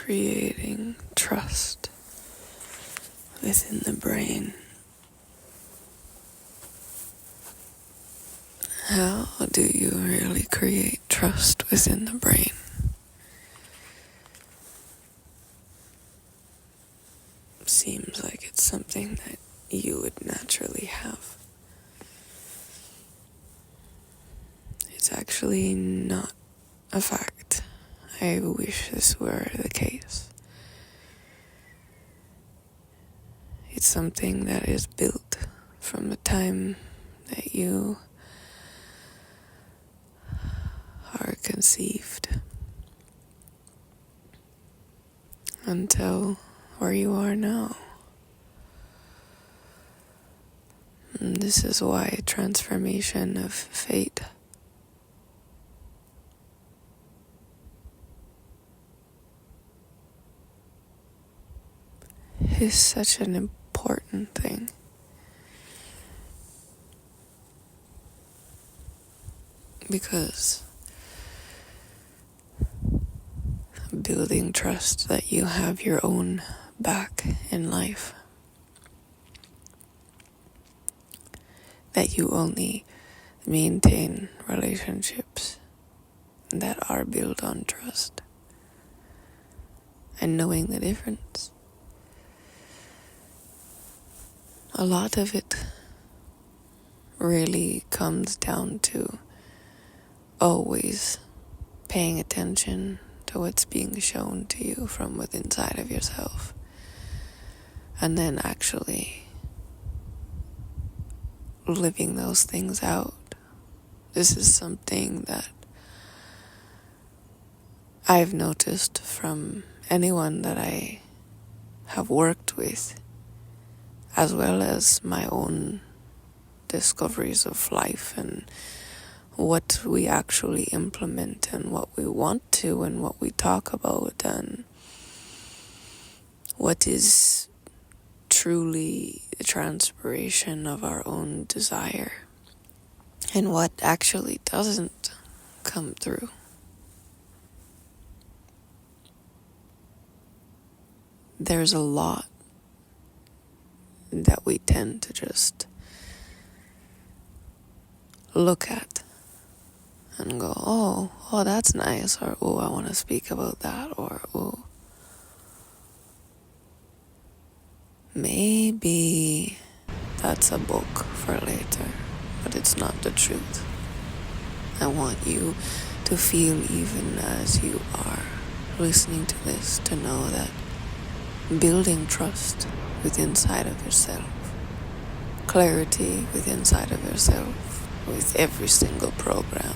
creating trust within the brain. How do you really create trust within the brain? Seems like it's something that you would naturally have. It's actually not a fact. I wish this were the case. It's something that is built from the time that you are conceived until where you are now. And this is why transformation of fate is such an important thing. Because building trust that you have your own back in life, that you only maintain relationships that are built on trust and knowing the difference. A lot of it really comes down to always paying attention to what's being shown to you from within inside of yourself, and then actually living those things out. This is something that I've noticed from anyone that I have worked with, as well as my own discoveries of life and what we actually implement and what we want to and what we talk about and what is truly the transpiration of our own desire and what actually doesn't come through. There's a lot that we tend to just look at and go, oh, that's nice, or oh, I want to speak about that, or oh, maybe that's a book for later, but it's not the truth. I want you to feel, even as you are listening to this, to know that building trust within inside of yourself, clarity within inside of yourself, with every single program,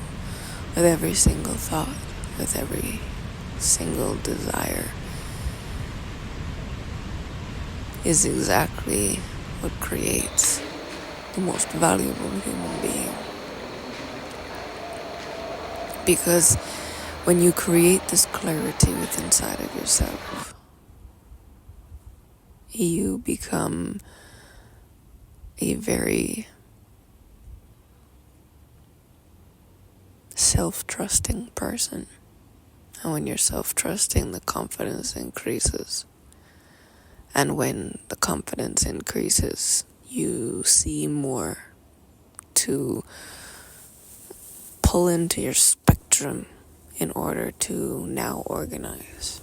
with every single thought, with every single desire, is exactly what creates the most valuable human being. Because when you create this clarity within inside of yourself, you become a very self-trusting person. And when you're self-trusting, the confidence increases. And when the confidence increases, you see more to pull into your spectrum in order to now organize.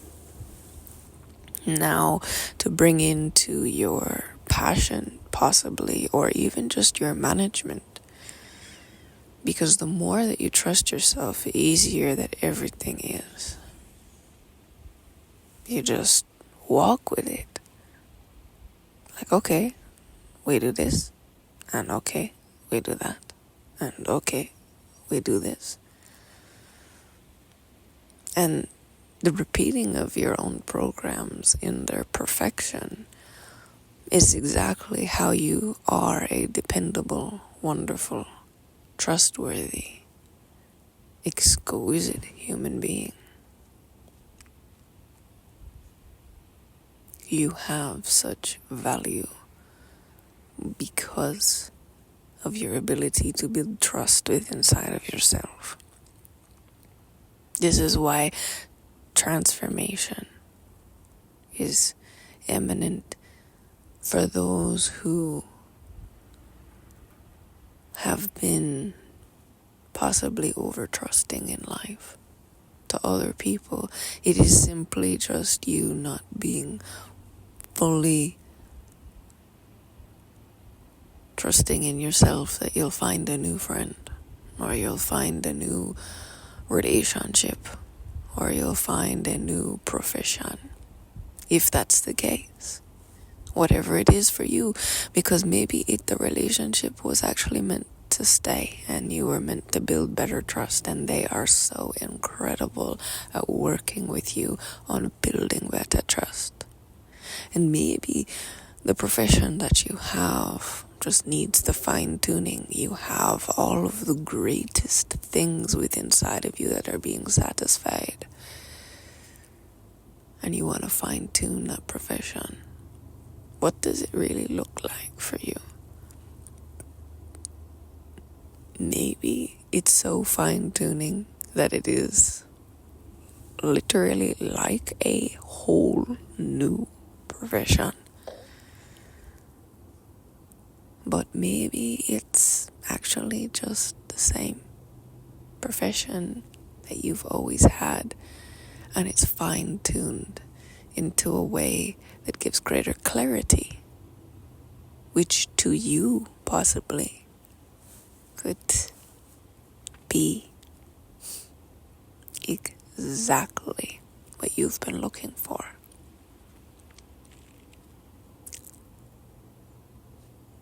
Now to bring into your passion, possibly, or even just your management. Because the more that you trust yourself, the easier that everything is. You just walk with it. Like, okay, we do this, and okay, we do that, and okay, we do this. And the repeating of your own programs in their perfection is exactly how you are a dependable, wonderful, trustworthy, exquisite human being. You have such value because of your ability to build trust within inside of yourself. This is why transformation is eminent for those who have been possibly over-trusting in life. To other people, it is simply just you not being fully trusting in yourself that you'll find a new friend, or you'll find a new relationship, or you'll find a new profession, if that's the case. Whatever it is for you, because maybe the relationship was actually meant to stay and you were meant to build better trust, and they are so incredible at working with you on building better trust. And maybe the profession that you have just needs the fine-tuning. You have all of the greatest things within inside of you that are being satisfied, and you want to fine-tune that profession. What does it really look like for you? Maybe it's so fine-tuning that it is literally like a whole new profession. But maybe it's actually just the same profession that you've always had, and it's fine-tuned into a way that gives greater clarity, which to you possibly could be exactly what you've been looking for.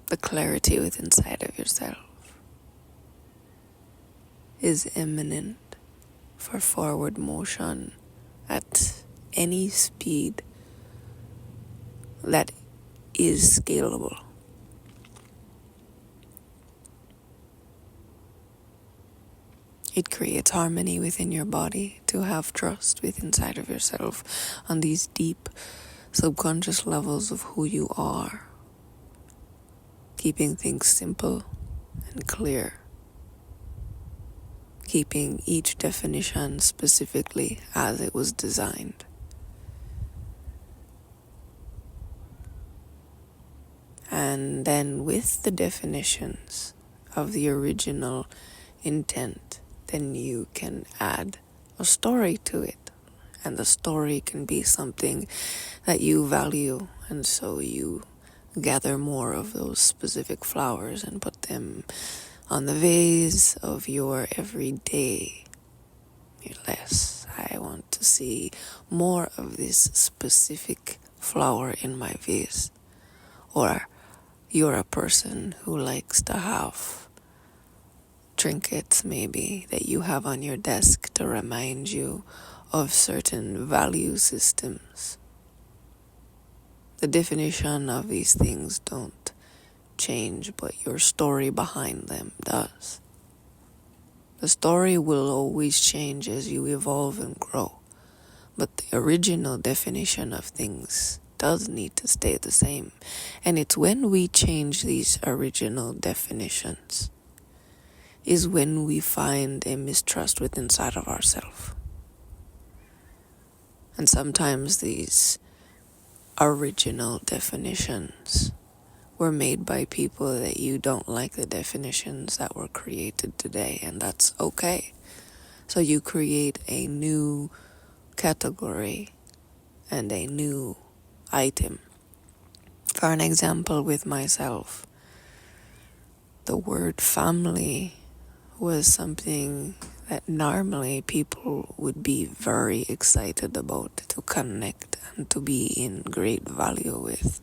The clarity within inside of yourself is imminent for forward motion at any speed that is scalable. It creates harmony within your body to have trust within inside of yourself on these deep subconscious levels of who you are, keeping things simple and clear, keeping each definition specifically as it was designed. And then with the definitions of the original intent, then you can add a story to it. And the story can be something that you value, and so you gather more of those specific flowers and put them on the vase of your everyday. Yes, I want to see more of this specific flower in my vase. Or you're a person who likes to have trinkets maybe that you have on your desk to remind you of certain value systems. The definition of these things don't change, but your story behind them does. The story will always change as you evolve and grow, but the original definition of things does need to stay the same. And it's when we change these original definitions is when we find a mistrust within inside of ourselves. And sometimes these original definitions were made by people that you don't like the definitions that were created today, and that's okay. So you create a new category and a new item. For an example, with myself, the word family was something that normally people would be very excited about, to connect and to be in great value with.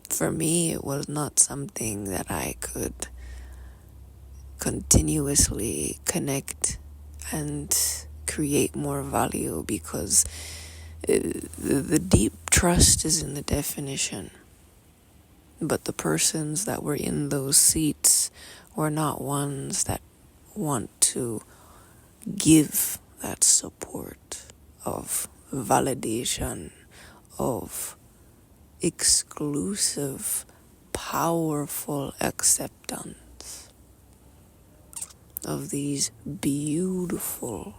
For me, it was not something that I could continuously connect and create more value, because the deep trust is in the definition. But the persons that were in those seats were not ones that want to give that support of validation, of exclusive, powerful acceptance of these beautiful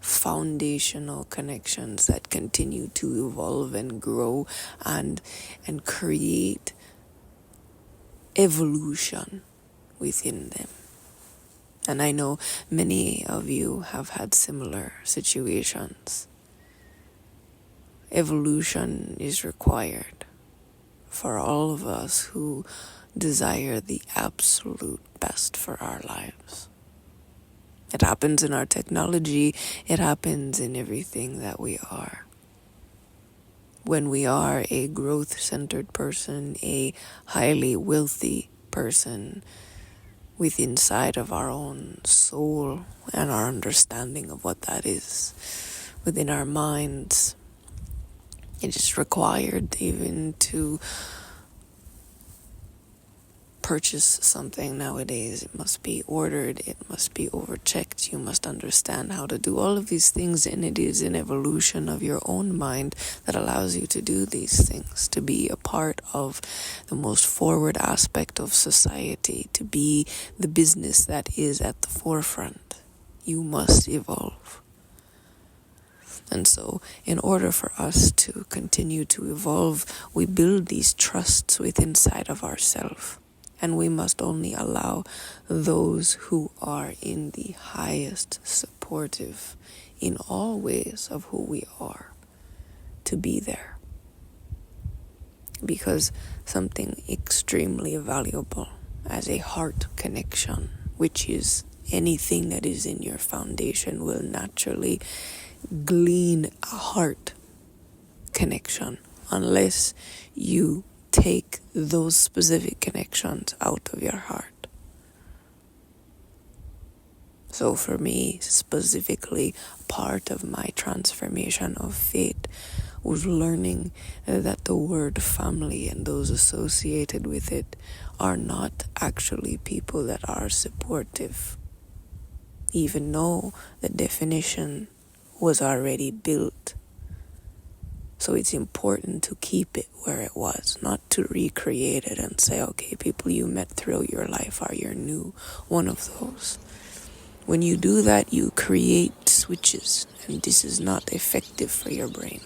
foundational connections that continue to evolve and grow and create evolution within them. And I know many of you have had similar situations. Evolution is required for all of us who desire the absolute best for our lives. It happens in our technology. It happens in everything that we are. When we are a growth-centered person, a highly wealthy person, with inside of our own soul and our understanding of what that is, within our minds, it is required even to purchase something nowadays. It must be ordered, it must be overchecked, you must understand how to do all of these things, and it is an evolution of your own mind that allows you to do these things, to be a part of the most forward aspect of society, to be the business that is at the forefront. You must evolve. And so, in order for us to continue to evolve, we build these trusts within inside of ourselves. And we must only allow those who are in the highest supportive in all ways of who we are to be there. Because something extremely valuable as a heart connection, which is anything that is in your foundation, will naturally glean a heart connection unless you take those specific connections out of your heart. So for me, specifically, part of my transformation of faith was learning that the word family and those associated with it are not actually people that are supportive, even though the definition was already built. So it's important to keep it where it was, not to recreate it and say, okay, people you met throughout your life are your new one of those. When you do that, you create switches, and this is not effective for your brain.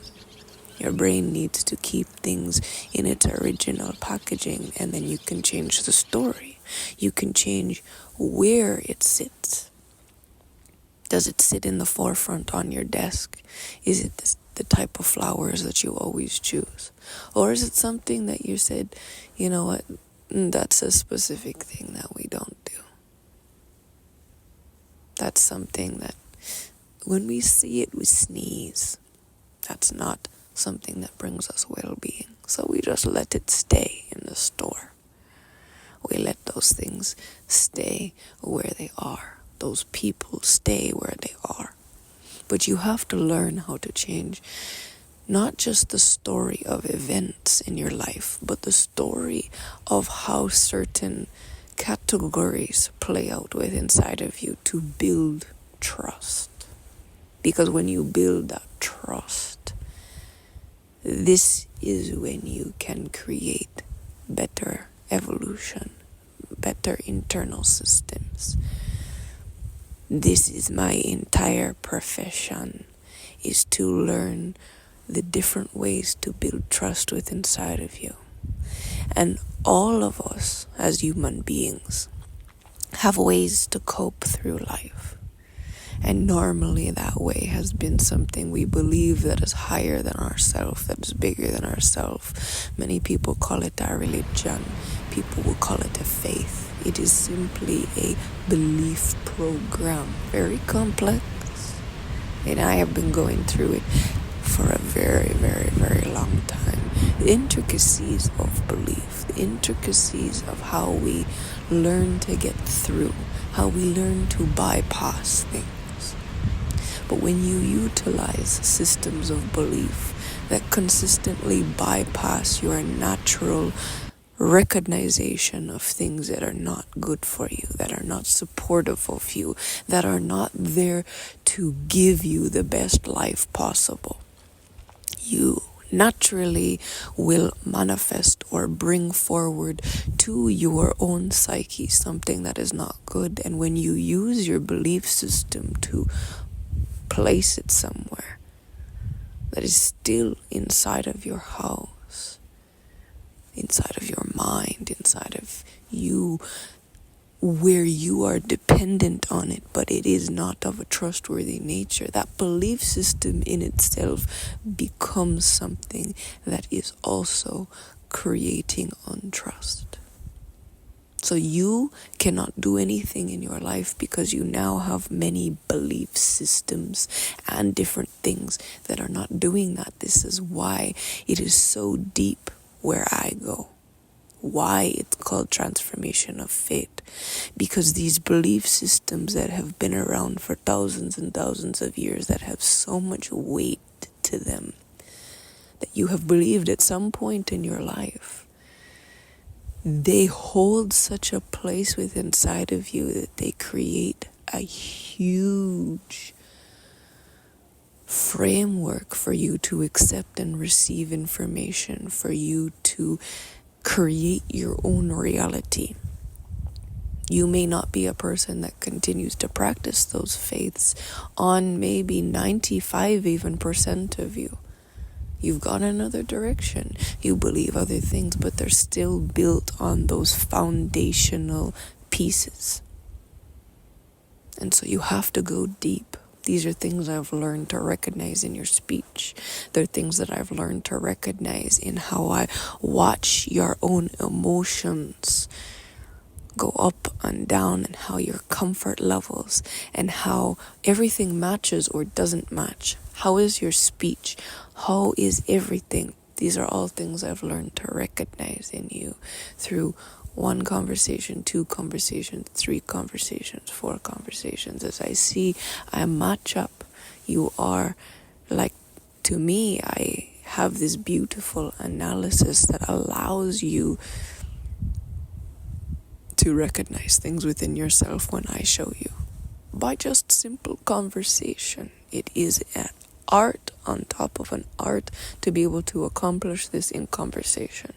Your brain needs to keep things in its original packaging, and then you can change the story. You can change where it sits. Does it sit in the forefront on your desk? Is it the type of flowers that you always choose? Or is it something that you said, you know what, that's a specific thing that we don't do. That's something that when we see it, we sneeze. That's not something that brings us well-being. So we just let it stay in the store. We let those things stay where they are. Those people stay where they are. But you have to learn how to change not just the story of events in your life, but the story of how certain categories play out with inside of you to build trust. Because when you build that trust, this is when you can create better evolution, better internal systems. This is my entire profession, is to learn the different ways to build trust with inside of you. And all of us as human beings have ways to cope through life. And normally that way has been something we believe that is higher than ourselves, that is bigger than ourselves. Many people call it a religion. People will call it a faith. It is simply a belief program, very complex. And I have been going through it for a very, very, very long time. The intricacies of belief, the intricacies of how we learn to get through, how we learn to bypass things. But when you utilize systems of belief that consistently bypass your natural recognition of things that are not good for you, that are not supportive of you, that are not there to give you the best life possible, you naturally will manifest or bring forward to your own psyche something that is not good. And when you use your belief system to place it somewhere that is still inside of your house, inside of your mind, inside of you, where you are dependent on it, but it is not of a trustworthy nature. That belief system in itself becomes something that is also creating untrust. So you cannot do anything in your life because you now have many belief systems and different things that are not doing that. This is why it is so deep where I go. Why it's called transformation of faith. Because these belief systems that have been around for thousands and thousands of years, that have so much weight to them, that you have believed at some point in your life, they hold such a place within inside of you that they create a huge framework for you to accept and receive information, for you to create your own reality. You may not be a person that continues to practice those faiths on maybe 95% even of you. You've gone another direction. You believe other things, but they're still built on those foundational pieces. And so you have to go deep. These are things I've learned to recognize in your speech. They're things that I've learned to recognize in how I watch your own emotions go up and down, and how your comfort levels and how everything matches or doesn't match. How is your speech? How is everything? These are all things I've learned to recognize in you through 1 conversation, 2 conversations, 3 conversations, 4 conversations. As I see, I match up. You are like, to me, I have this beautiful analysis that allows you to recognize things within yourself when I show you. By just simple conversation. It is an art on top of an art to be able to accomplish this in conversation.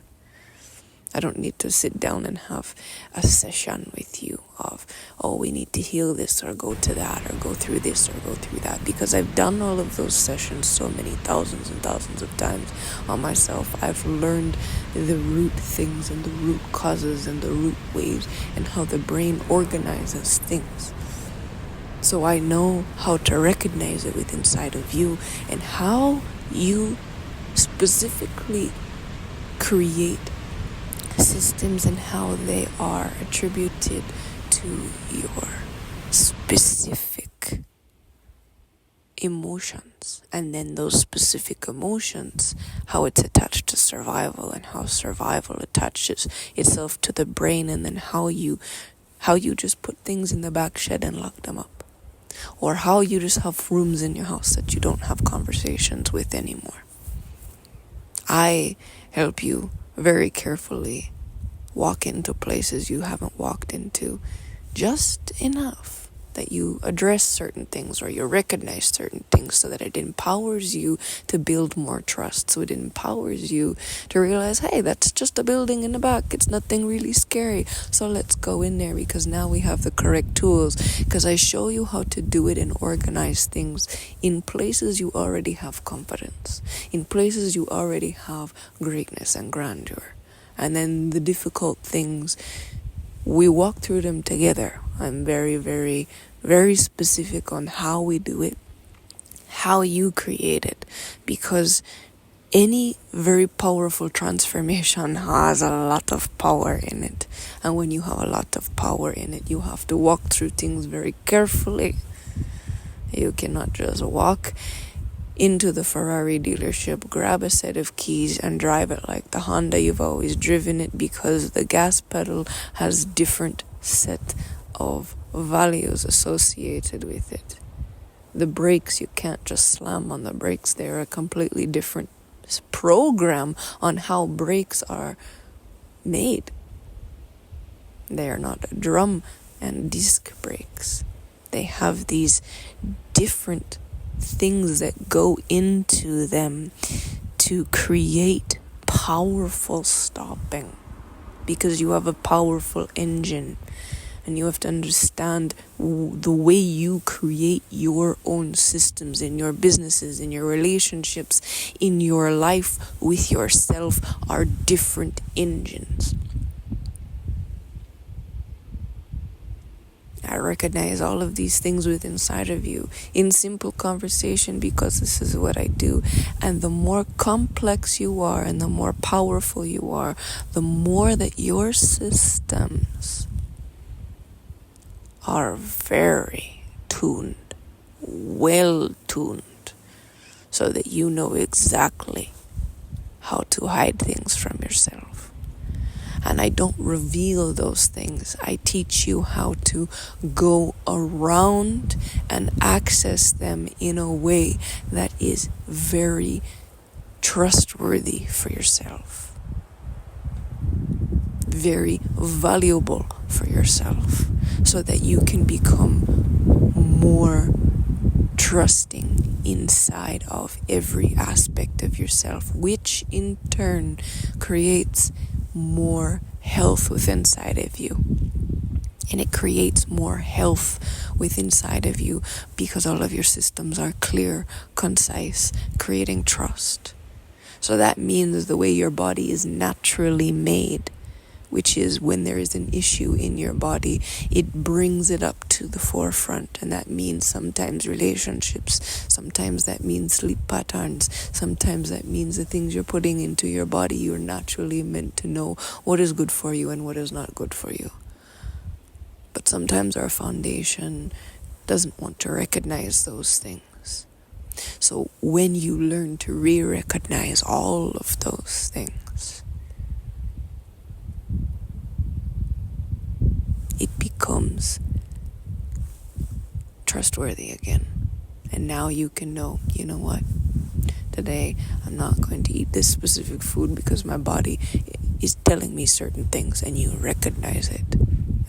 I don't need to sit down and have a session with you of, oh, we need to heal this or go to that or go through this or go through that. Because I've done all of those sessions so many thousands and thousands of times on myself. I've learned the root things and the root causes and the root waves and how the brain organizes things. So I know how to recognize it within inside of you and how you specifically create systems and how they are attributed to your specific emotions, and then those specific emotions, how it's attached to survival, and how survival attaches itself to the brain, and then how you just put things in the back shed and lock them up, or how you just have rooms in your house that you don't have conversations with anymore. I help you very carefully walk into places you haven't walked into, just enough that you address certain things or you recognize certain things, so that it empowers you to build more trust. So it empowers you to realize, hey, that's just a building in the back. It's nothing really scary. So let's go in there, because now we have the correct tools. Because I show you how to do it and organize things in places you already have confidence, in places you already have greatness and grandeur. And then the difficult things, we walk through them together. I'm very, very, very specific on how we do it, how you create it, because any very powerful transformation has a lot of power in it. And when you have a lot of power in it, you have to walk through things very carefully. You cannot just walk into the Ferrari dealership, grab a set of keys and drive it like the Honda you've always driven it, because the gas pedal has different set of values associated with it. The brakes, you can't just slam on the brakes. They're a completely different program on how brakes are made. They are not drum and disc brakes. They have these different things that go into them to create powerful stopping, because you have a powerful engine And you have to understand the way you create your own systems in your businesses, in your relationships, in your life with yourself are different engines. I recognize all of these things within inside of you in simple conversation because this is what I do. And the more complex you are and the more powerful you are, the more that your systems are very tuned, well tuned, so that you know exactly how to hide things from yourself. And I don't reveal those things. I teach you how to go around and access them in a way that is very trustworthy for yourself. Very valuable for yourself, so that you can become more trusting inside of every aspect of yourself, which in turn creates more health within inside of you. And it creates more health within inside of you because all of your systems are clear, concise, creating trust. So that means the way your body is naturally made, which is when there is an issue in your body, it brings it up to the forefront. And that means sometimes relationships, sometimes that means sleep patterns, sometimes that means the things you're putting into your body. You're naturally meant to know what is good for you and what is not good for you. But sometimes our foundation doesn't want to recognize those things. So when you learn to re-recognize all of those things, it becomes trustworthy again. And now you can know, you know what? Today I'm not going to eat this specific food because my body is telling me certain things, and you recognize it.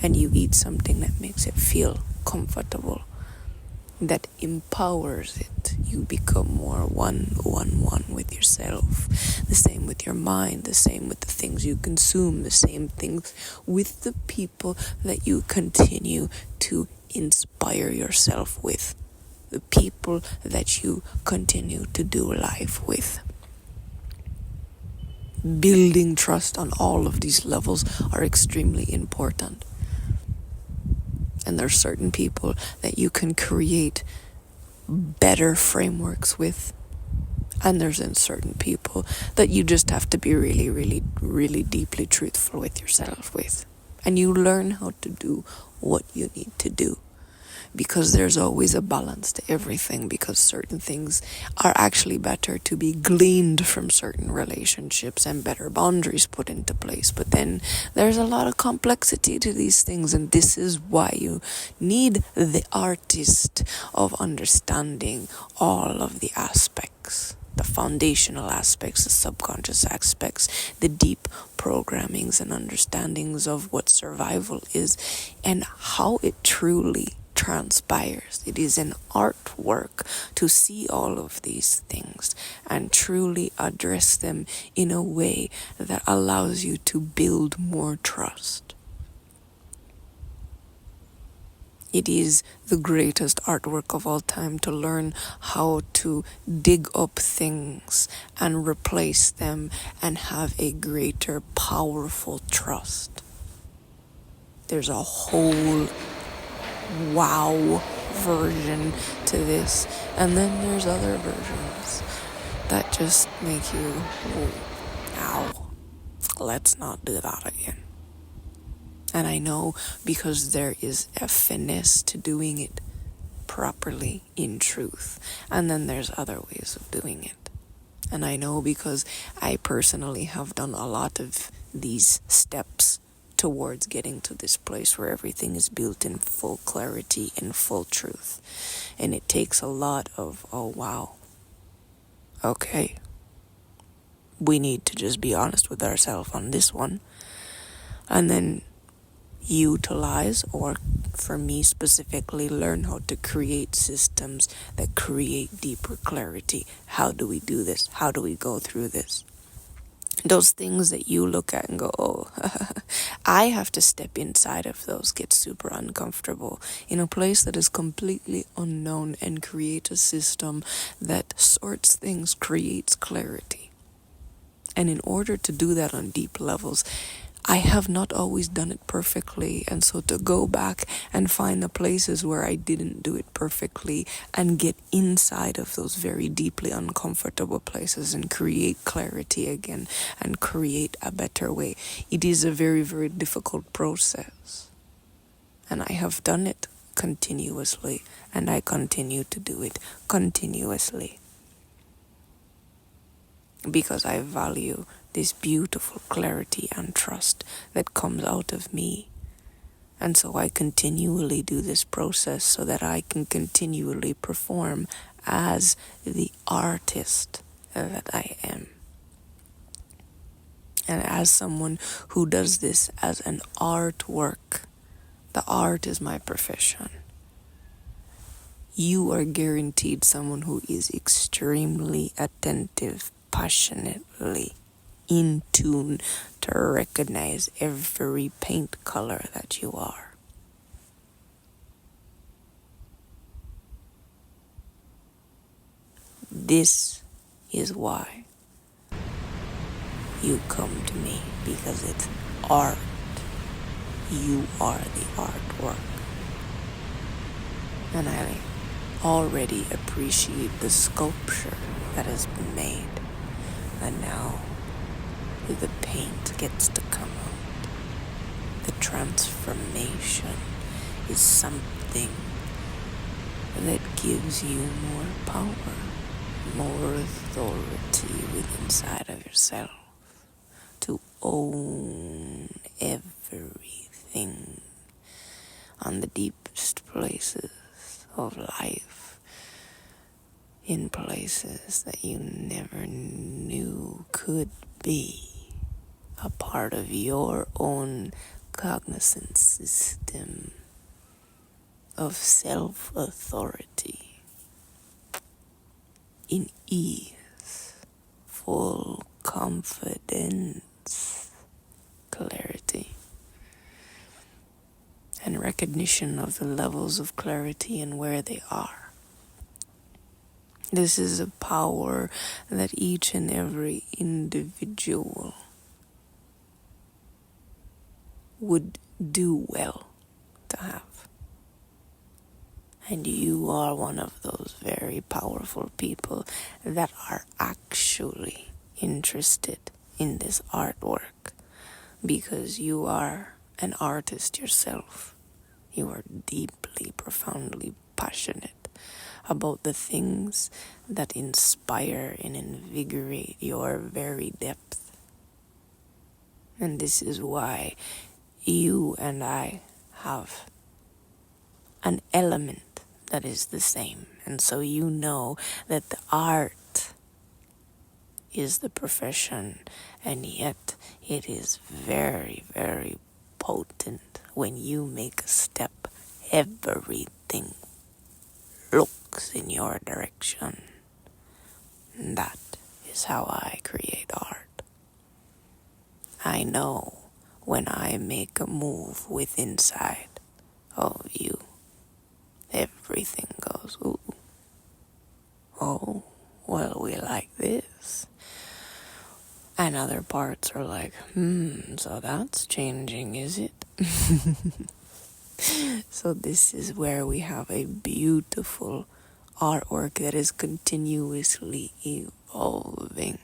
And you eat something that makes it feel comfortable, that empowers it. You become more one with yourself. The same with your mind, the same with the things you consume, the same things with the people that you continue to inspire yourself with, the people that you continue to do life with. Building trust on all of these levels are extremely important. And there are certain people that you can create better frameworks with. And there's certain people that you just have to be really, really, really deeply truthful with yourself with. And you learn how to do what you need to do. Because there's always a balance to everything, because certain things are actually better to be gleaned from certain relationships and better boundaries put into place. But then there's a lot of complexity to these things, and this is why you need the artist of understanding all of the aspects. The foundational aspects, the subconscious aspects, the deep programmings and understandings of what survival is and how it truly transpires. It is an artwork to see all of these things and truly address them in a way that allows you to build more trust. It is the greatest artwork of all time to learn how to dig up things and replace them and have a greater, powerful trust. There's a whole wow version to this, and then there's other versions that just make you, ow, let's not do that again. And I know because there is a finesse to doing it properly in truth, and then there's other ways of doing it. And I know because I personally have done a lot of these steps towards getting to this place where everything is built in full clarity and full truth. And it takes a lot of, oh wow, okay, we need to just be honest with ourselves on this one. And then utilize, or for me specifically, learn how to create systems that create deeper clarity. How do we do this? How do we go through this? Those things that you look at and go, oh, I have to step inside of those, get super uncomfortable in a place that is completely unknown and create a system that sorts things, creates clarity. And in order to do that on deep levels, I have not always done it perfectly. And so to go back and find the places where I didn't do it perfectly and get inside of those very deeply uncomfortable places and create clarity again and create a better way. It is a very, very difficult process. And I have done it continuously, and I continue to do it continuously. Because I value this beautiful clarity and trust that comes out of me. And so I continually do this process so that I can continually perform as the artist that I am. And as someone who does this as an artwork, the art is my profession. You are guaranteed someone who is extremely attentive, passionately in tune to recognize every paint color that you are. This is why you come to me, because it's art. You are the artwork. And I already appreciate the sculpture that has been made. And now the paint gets to come out. The transformation is something that gives you more power, more authority within inside of yourself to own everything on the deepest places of life, in places that you never knew could be a part of your own cognizant system of self-authority, in ease, full confidence, clarity, and recognition of the levels of clarity and where they are. This is a power that each and every individual would do well to have. And you are one of those very powerful people that are actually interested in this artwork, because you are an artist yourself. You are deeply, profoundly passionate about the things that inspire and invigorate your very depth. And this is why you and I have an element that is the same. And so you know that the art is the profession, and yet it is very, very potent. When you make a step, everything looks in your direction. And that is how I create art. I know when I make a move with inside of you, everything goes, ooh, oh, well, we like this. And other parts are like, so that's changing, is it? So this is where we have a beautiful artwork that is continuously evolving.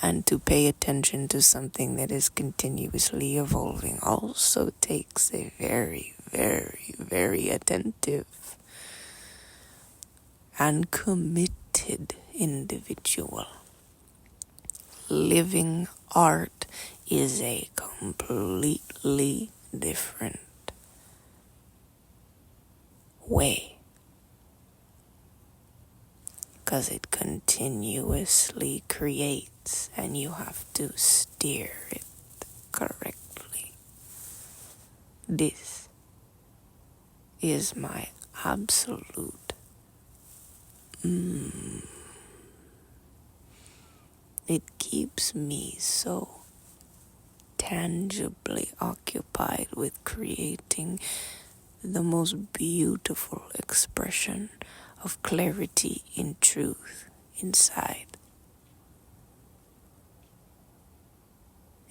And to pay attention to something that is continuously evolving also takes a very, very, very attentive and committed individual. Living art is a completely different way, because it continuously creates and you have to steer it correctly. This is my absolute it keeps me so tangibly occupied with creating the most beautiful expression of clarity in truth inside.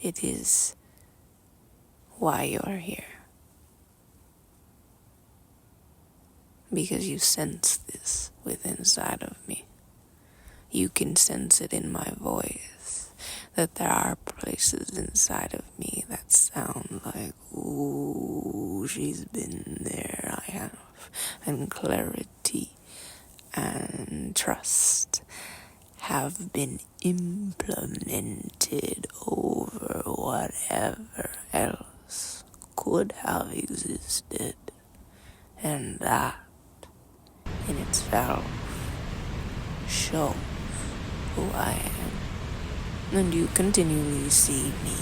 It is why you are here. Because you sense this within inside of me. You can sense it in my voice, that there are places inside of me that sound like, ooh, she's been there, I have. And clarity and trust have been implemented over whatever else could have existed. And that in itself shows who I am. And you continually see me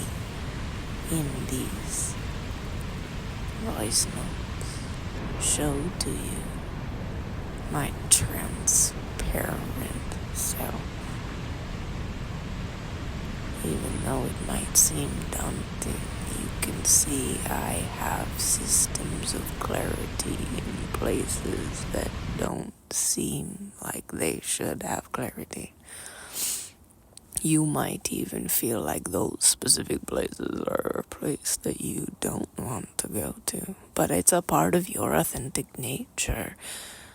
in these voice notes show to you my transparent self. Even though it might seem daunting, you can see I have systems of clarity in places that don't seem like they should have clarity. You might even feel like those specific places are a place that you don't want to go to, but it's a part of your authentic nature.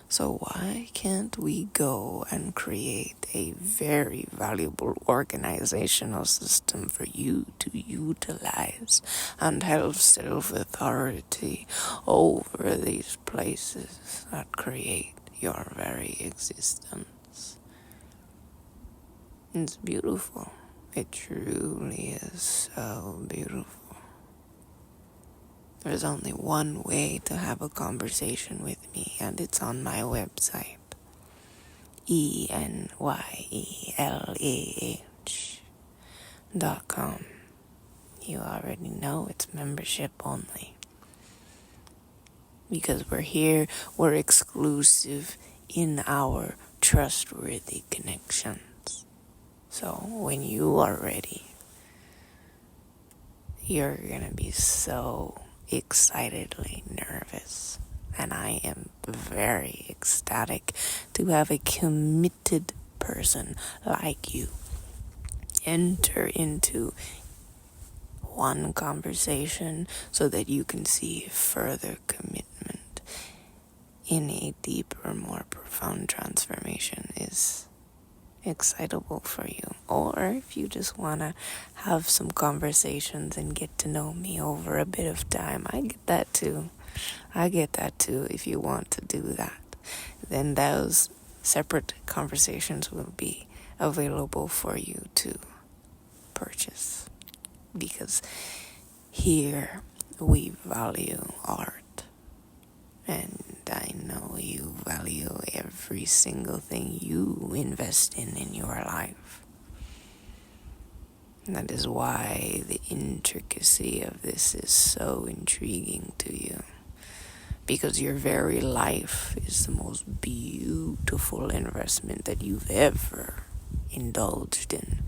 So why can't we go and create a very valuable organizational system for you to utilize and have self-authority over these places that create your very existence? It's beautiful. It truly is so beautiful. There's only one way to have a conversation with me, and it's on my website. ENYELAH.com. You already know it's membership only. Because we're here, we're exclusive in our trustworthy connections. So when you are ready, you're gonna be so excitedly nervous. And I am very ecstatic to have a committed person like you enter into one conversation so that you can see further commitment in a deeper, more profound transformation is excitable for you. Or if you just want to have some conversations and get to know me over a bit of time, I get that too. If you want to do that, then those separate conversations will be available for you to purchase. Because here we value art, and I know you value every single thing you invest in your life. And that is why the intricacy of this is so intriguing to you. Because your very life is the most beautiful investment that you've ever indulged in.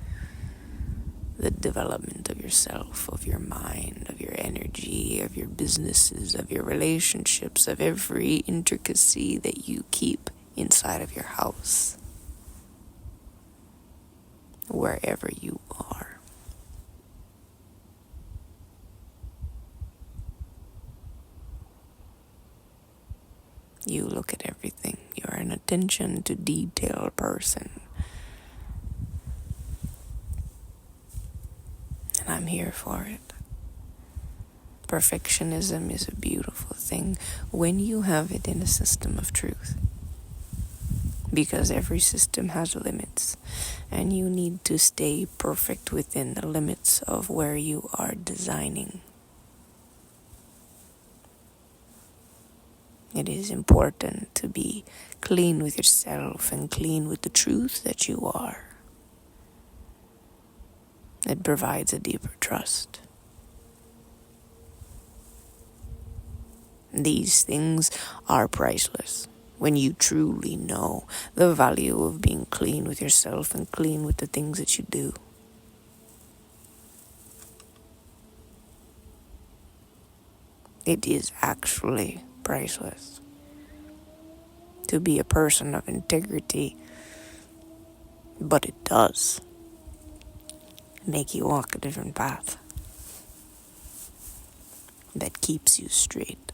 The development of yourself, of your mind, of your energy, of your businesses, of your relationships, of every intricacy that you keep inside of your house, wherever you are. You look at everything. You're an attention to detail person. And I'm here for it. Perfectionism is a beautiful thing when you have it in a system of truth. Because every system has limits, and you need to stay perfect within the limits of where you are designing. It is important to be clean with yourself and clean with the truth that you are. It provides a deeper trust. These things are priceless. when you truly know the value of being clean with yourself and clean with the things that you do. It is actually priceless to be a person of integrity, but it does make you walk a different path that keeps you straight.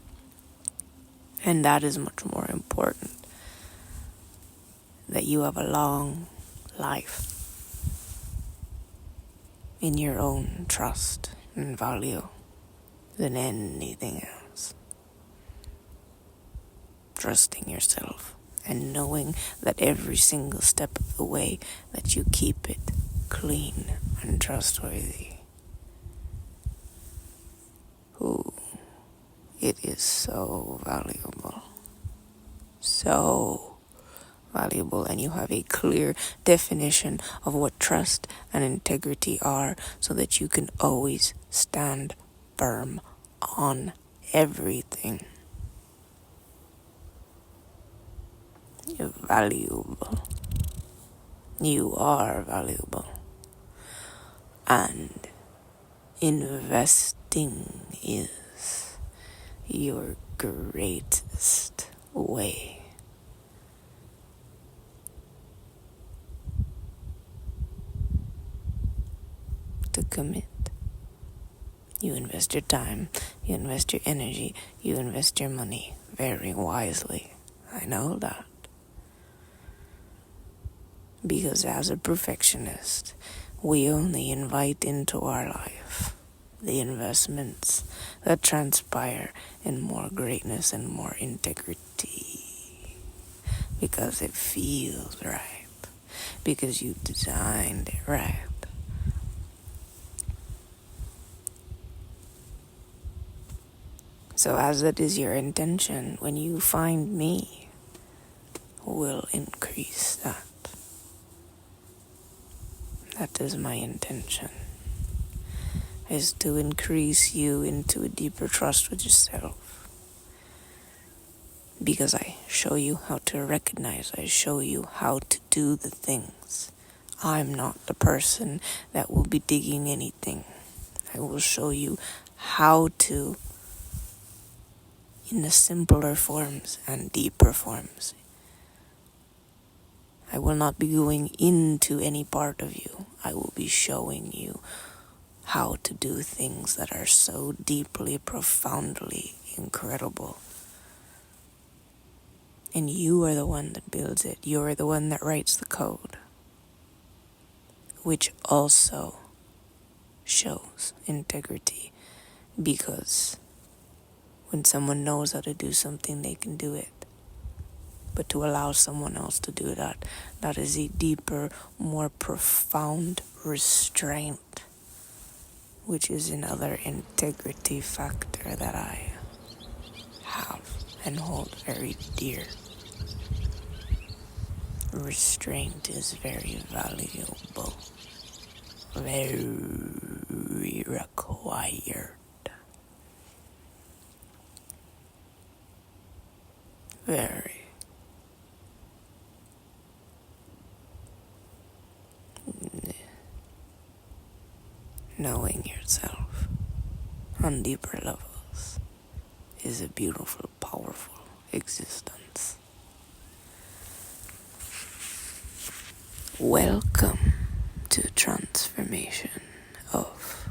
And that is much more important, that you have a long life in your own trust and value than anything else. Trusting yourself and knowing that every single step of the way that you keep it clean and trustworthy. Ooh, it is so valuable. So valuable, and you have a clear definition of what trust and integrity are, so that you can always stand firm on everything. You're valuable. You are valuable. And investing is your greatest way to commit. You invest your time, you invest your energy, you invest your money very wisely. I know that. Because as a perfectionist, we only invite into our life the investments that transpire in more greatness and more integrity. Because it feels right. Because you designed it right. So as it is your intention, when you find me, we'll increase that. That is my intention, is to increase you into a deeper trust with yourself. Because I show you how to recognize, I show you how to do the things. I'm not the person that will be digging anything. I will show you how to, in the simpler forms and deeper forms. I will not be going into any part of you. I will be showing you how to do things that are so deeply, profoundly incredible. And you are the one that builds it. You are the one that writes the code, which also shows integrity. Because when someone knows how to do something, they can do it. But to allow someone else to do that, that is a deeper, more profound restraint, which is another integrity factor that I have and hold very dear. Restraint is very valuable, very required, very. Knowing yourself on deeper levels is a beautiful, powerful existence. Welcome to transformation of